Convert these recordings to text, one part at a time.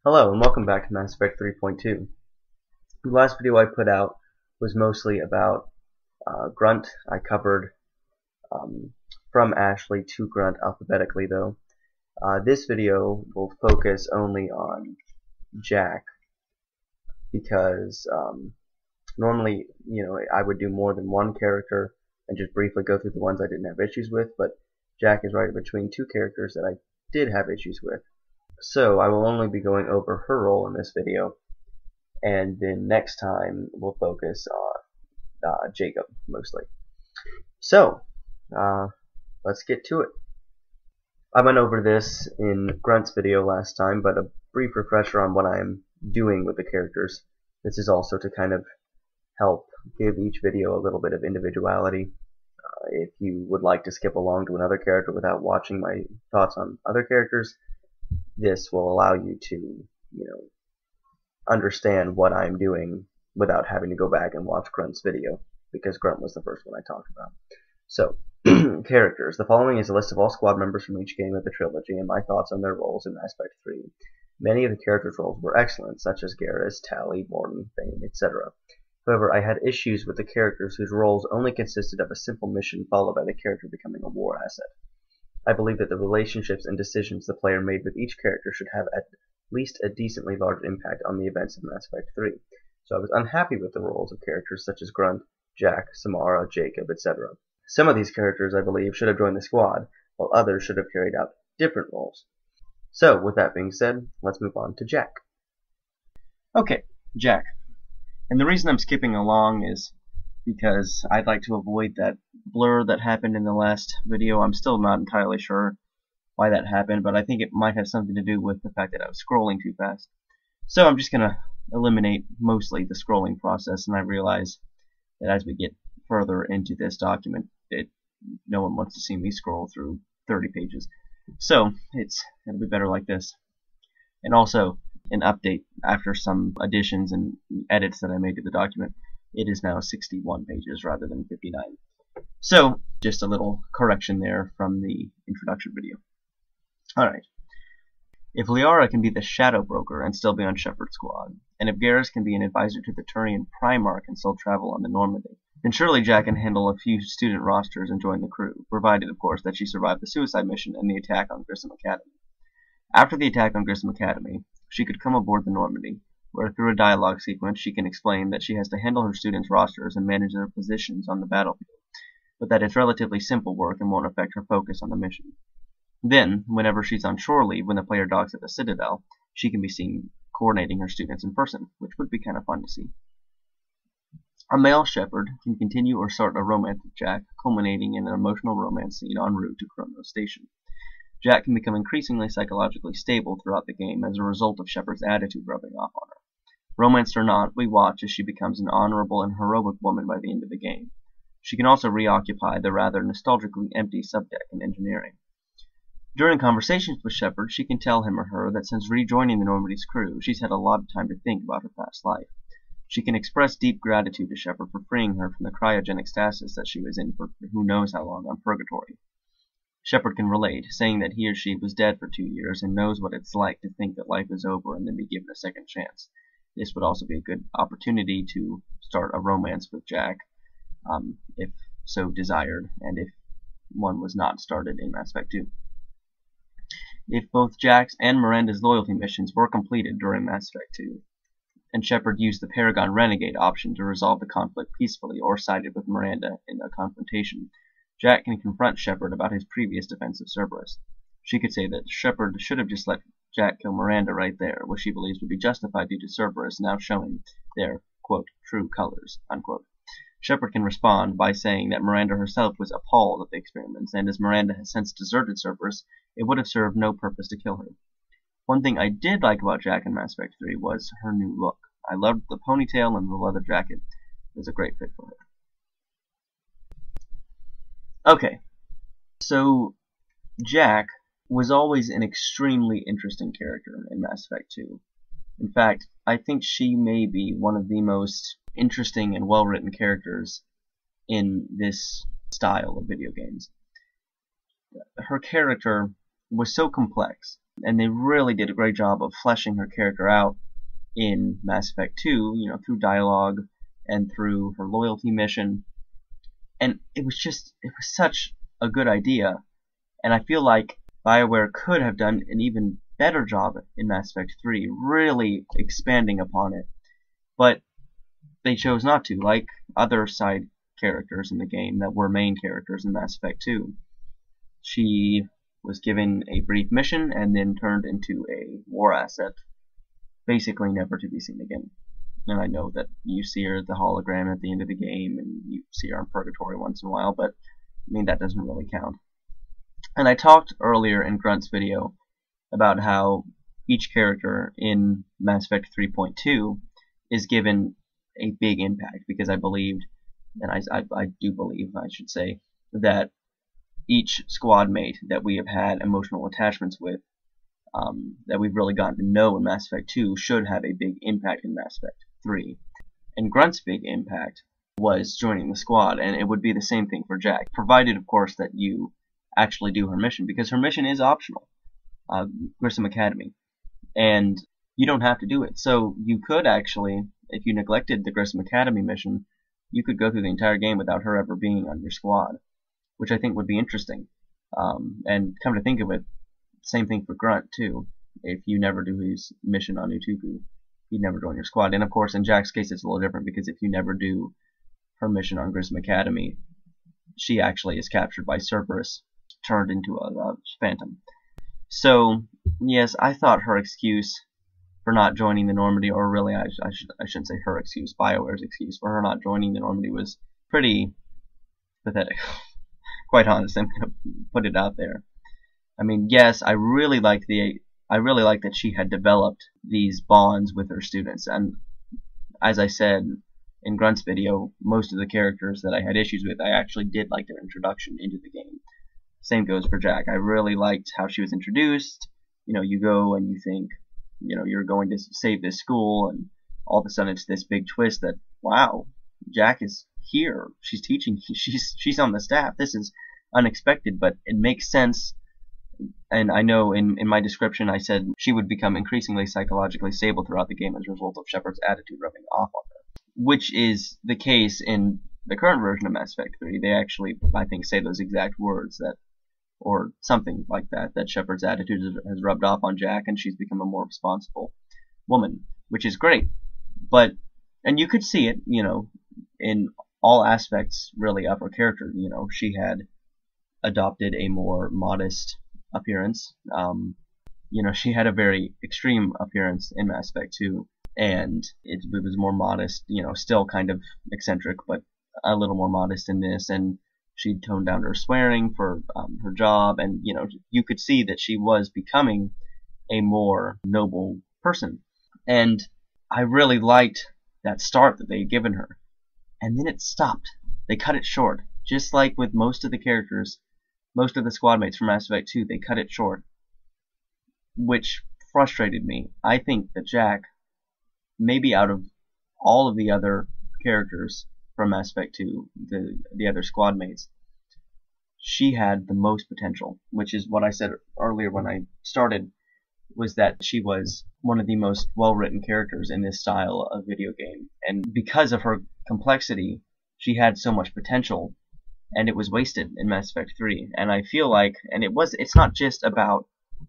Hello and welcome back to Mass Effect 3.2. The last video I put out was mostly about Grunt. I covered from Ashley to Grunt alphabetically though. This video will focus only on Jack because normally, I would do more than one character and just briefly go through the ones I didn't have issues with, but Jack is right in between two characters that I did have issues with. So I will only be going over her role in this video, and then next time we'll focus on Jacob mostly. So let's get to it. I went over this in Grunt's video last time, but a brief refresher on what I am doing with the characters. This is also to kind of help give each video a little bit of individuality. If you would like to skip along to another character without watching my thoughts on other characters, this will allow you to, understand what I'm doing without having to go back and watch Grunt's video, because Grunt was the first one I talked about. So, characters. The following is a list of all squad members from each game of the trilogy and my thoughts on their roles in Mass Effect 3. Many of the characters' roles were excellent, such as Garrus, Tali, Morton, Thane, etc. However, I had issues with the characters whose roles only consisted of a simple mission followed by the character becoming a war asset. I believe that the relationships and decisions the player made with each character should have at least a decently large impact on the events of Mass Effect 3. So I was unhappy with the roles of characters such as Grunt, Jack, Samara, Jacob, etc. Some of these characters, I believe, should have joined the squad, while others should have carried out different roles. So, with that being said, let's move on to Jack. Okay, Jack. And the reason I'm skipping along is because I'd like to avoid that blur that happened in the last video. I'm still not entirely sure why that happened, but I think it might have something to do with the fact that I was scrolling too fast. So I'm just going to eliminate mostly the scrolling process, and I realize that as we get further into this document, no one wants to see me scroll through 30 pages. So it'll be better like this. And also, an update after some additions and edits that I made to the document. It is now 61 pages rather than 59. So, just a little correction there from the introduction video. Alright. If Liara can be the Shadow Broker and still be on Shepard's squad, and if Garrus can be an advisor to the Turian Primarch and still travel on the Normandy, then surely Jack can handle a few student rosters and join the crew, provided, of course, that she survived the suicide mission and the attack on Grissom Academy. After the attack on Grissom Academy, she could come aboard the Normandy, where through a dialogue sequence she can explain that she has to handle her students' rosters and manage their positions on the battlefield, but that it's relatively simple work and won't affect her focus on the mission. Then, whenever she's on shore leave when the player docks at the Citadel, she can be seen coordinating her students in person, which would be kind of fun to see. A male Shepard can continue or start a romance with Jack, culminating in an emotional romance scene en route to Kronos Station. Jack can become increasingly psychologically stable throughout the game as a result of Shepard's attitude rubbing off on her. Romanced or not, we watch as she becomes an honorable and heroic woman by the end of the game. She can also reoccupy the rather nostalgically empty subdeck in engineering. During conversations with Shepard, she can tell him or her that since rejoining the Normandy's crew, she's had a lot of time to think about her past life. She can express deep gratitude to Shepard for freeing her from the cryogenic stasis that she was in for who knows how long on Purgatory. Shepard can relate, saying that he or she was dead for 2 years and knows what it's like to think that life is over and then be given a second chance. This would also be a good opportunity to start a romance with Jack, if so desired, and if one was not started in Mass Effect 2. If both Jack's and Miranda's loyalty missions were completed during Mass Effect 2, and Shepard used the Paragon Renegade option to resolve the conflict peacefully or sided with Miranda in a confrontation, Jack can confront Shepard about his previous defense of Cerberus. She could say that Shepard should have just let Jack kill Miranda right there, which she believes would be justified due to Cerberus now showing their, quote, true colors, unquote. Shepard can respond by saying that Miranda herself was appalled at the experiments, and as Miranda has since deserted Cerberus, it would have served no purpose to kill her. One thing I did like about Jack in Mass Effect 3 was her new look. I loved the ponytail and the leather jacket. It was a great fit for her. Okay, so Jack was always an extremely interesting character in Mass Effect 2. In fact, I think she may be one of the most interesting and well-written characters in this style of video games. Her character was so complex And they really did a great job of fleshing her character out in Mass Effect 2, through dialogue and through her loyalty mission. And it was such a good idea. And I feel like BioWare could have done an even better job in Mass Effect 3, really expanding upon it. But they chose not to, like other side characters in the game that were main characters in Mass Effect 2. She was given a brief mission and then turned into a war asset, basically never to be seen again. And I know that you see her at the hologram at the end of the game, and you see her in Purgatory once in a while, but I mean, that doesn't really count. And I talked earlier in Grunt's video about how each character in Mass Effect 3.2 is given a big impact, because I believed, and I do believe, I should say, that each squad mate that we have had emotional attachments with, that we've really gotten to know in Mass Effect 2, should have a big impact in Mass Effect 3. And Grunt's big impact was joining the squad, and it would be the same thing for Jack, provided, of course, that you actually do her mission, because her mission is optional, Grissom Academy, and you don't have to do it. So you could actually, if you neglected the Grissom Academy mission, you could go through the entire game without her ever being on your squad, which I think would be interesting. And come to think of it, same thing for Grunt too. If you never do his mission on Utuku, he'd never join your squad. And of course, in Jack's case, it's a little different, because if you never do her mission on Grissom Academy, she actually is captured by Cerberus, turned into a phantom. So yes, I thought her excuse for not joining the Normandy, or really I shouldn't say her excuse, BioWare's excuse for her not joining the Normandy, was pretty pathetic. Quite honest, I'm gonna put it out there. I mean, yes, I really like that she had developed these bonds with her students, and as I said in Grunt's video, most of the characters that I had issues with, I actually did like their introduction into the game. Same goes for Jack. I really liked how she was introduced. You go and you think, you're going to save this school, and all of a sudden it's this big twist that, wow, Jack is here. She's teaching. She's on the staff. This is unexpected, but it makes sense. And I know in my description I said she would become increasingly psychologically stable throughout the game as a result of Shepard's attitude rubbing off on her, which is the case in the current version of Mass Effect 3. They actually, I think, say those exact words, that, or something like that, that Shepard's attitude has rubbed off on Jack and she's become a more responsible woman, which is great. And you could see it, in all aspects really of her character. She had adopted a more modest appearance. She had a very extreme appearance in Mass Effect 2, and it was more modest, still kind of eccentric, but a little more modest in this, and she'd toned down her swearing for her job, and you could see that she was becoming a more noble person. And I really liked that start that they had given her, and then it stopped. They cut it short, just like with most of the characters, most of the squad mates from Mass Effect 2. They cut it short, which frustrated me. I think that Jack, maybe out of all of the other characters from Mass Effect 2, the other squad mates, she had the most potential, which is what I said earlier when I started, was that she was one of the most well-written characters in this style of video game. And because of her complexity, she had so much potential, and it was wasted in Mass Effect 3. And I feel like, it's not just about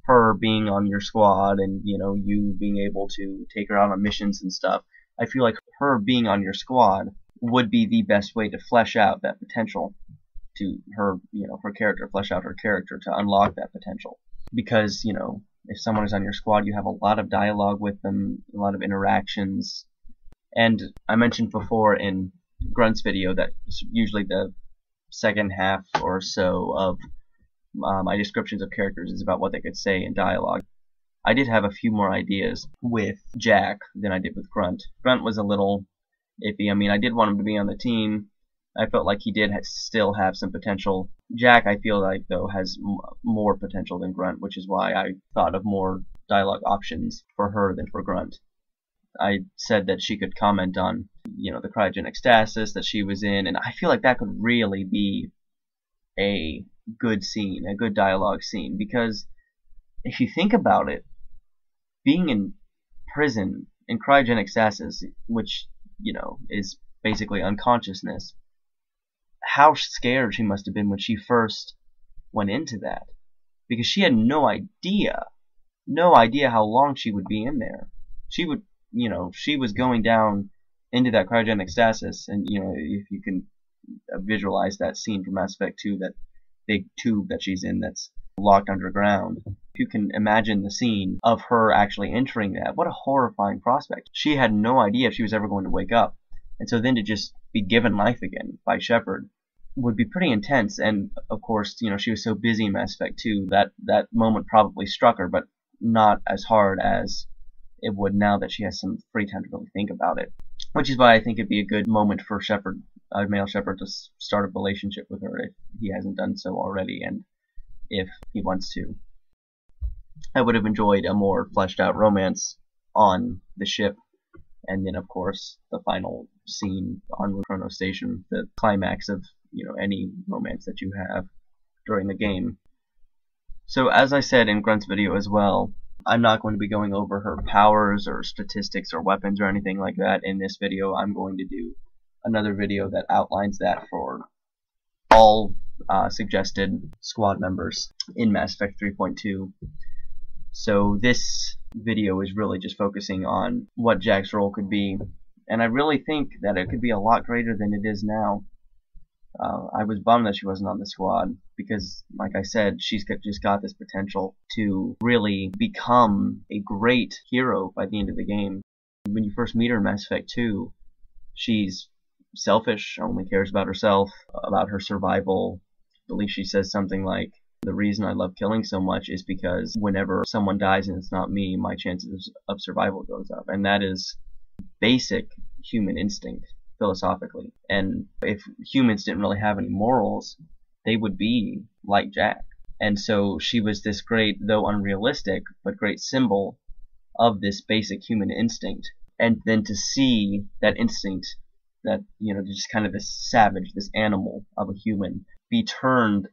her being on your squad and, you being able to take her out on missions and stuff. I feel like her being on your squad would be the best way to flesh out that potential to her, her character, flesh out her character to unlock that potential. Because, if someone is on your squad, you have a lot of dialogue with them, a lot of interactions. And I mentioned before in Grunt's video that usually the second half or so of my descriptions of characters is about what they could say in dialogue. I did have a few more ideas with Jack than I did with Grunt. Grunt was a little iffy. I mean, I did want him to be on the team. I felt like he did still have some potential. Jack, I feel like, though, has more potential than Grunt, which is why I thought of more dialogue options for her than for Grunt. I said that she could comment on, the cryogenic stasis that she was in, and I feel like that could really be a good scene, a good dialogue scene, because if you think about it, being in prison in cryogenic stasis, which, you know, is basically unconsciousness, how scared she must have been when she first went into that. Because she had no idea how long she would be in there. She would, you know, she was going down into that cryogenic stasis, and, you know, if you can visualize that scene from Mass Effect 2, that big tube that she's in that's locked underground. If you can imagine the scene of her actually entering that, what a horrifying prospect. She had no idea if she was ever going to wake up. And so then to just be given life again by Shepard would be pretty intense. And of course, you know, she was so busy in Mass Effect 2 that that moment probably struck her, but not as hard as it would now that she has some free time to really think about it. Which is why I think it'd be a good moment for Shepard, male Shepard, to start a relationship with her if he hasn't done so already, and if he wants to. I would have enjoyed a more fleshed out romance on the ship, and then of course the final scene on Chrono Station, the climax of, you know, any romance that you have during the game. So as I said in Grunt's video as well, I'm not going to be going over her powers or statistics or weapons or anything like that in this video. I'm going to do another video that outlines that for all suggested squad members in Mass Effect 3.2. So this video is really just focusing on what Jack's role could be, and I really think that it could be a lot greater than it is now. I was bummed that she wasn't on the squad because, like I said, she's just got this potential to really become a great hero by the end of the game. When you first meet her in Mass Effect 2, she's selfish, only cares about herself, about her survival. I believe she says something like, "The reason I love killing so much is because whenever someone dies and it's not me, my chances of survival goes up." And that is basic human instinct, philosophically. And if humans didn't really have any morals, they would be like Jack. And so she was this great, though unrealistic, but great symbol of this basic human instinct. And then to see that instinct, that, you know, just kind of this savage, this animal of a human, be turned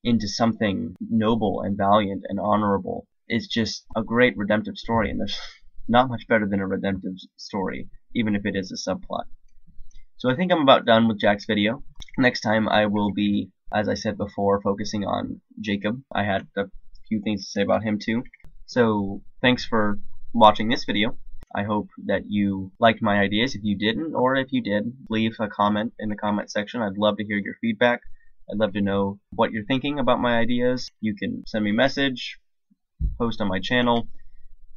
into something noble and valiant and honorable, is just a great redemptive story. And there's not much better than a redemptive story, even if it is a subplot. So I think I'm about done with Jack's video. Next time I will be, as I said before, focusing on Jacob. I had a few things to say about him too. So thanks for watching this video. I hope that you liked my ideas. If you didn't, or if you did, leave a comment in the comment section. I'd love to hear your feedback. I'd love to know what you're thinking about my ideas. You can send me a message, post on my channel.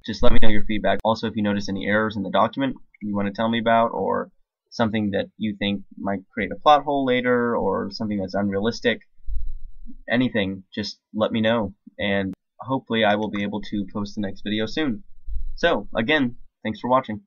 Just let me know your feedback. Also, if you notice any errors in the document you want to tell me about, or something that you think might create a plot hole later, or something that's unrealistic, anything, just let me know, and hopefully I will be able to post the next video soon. So, again, thanks for watching.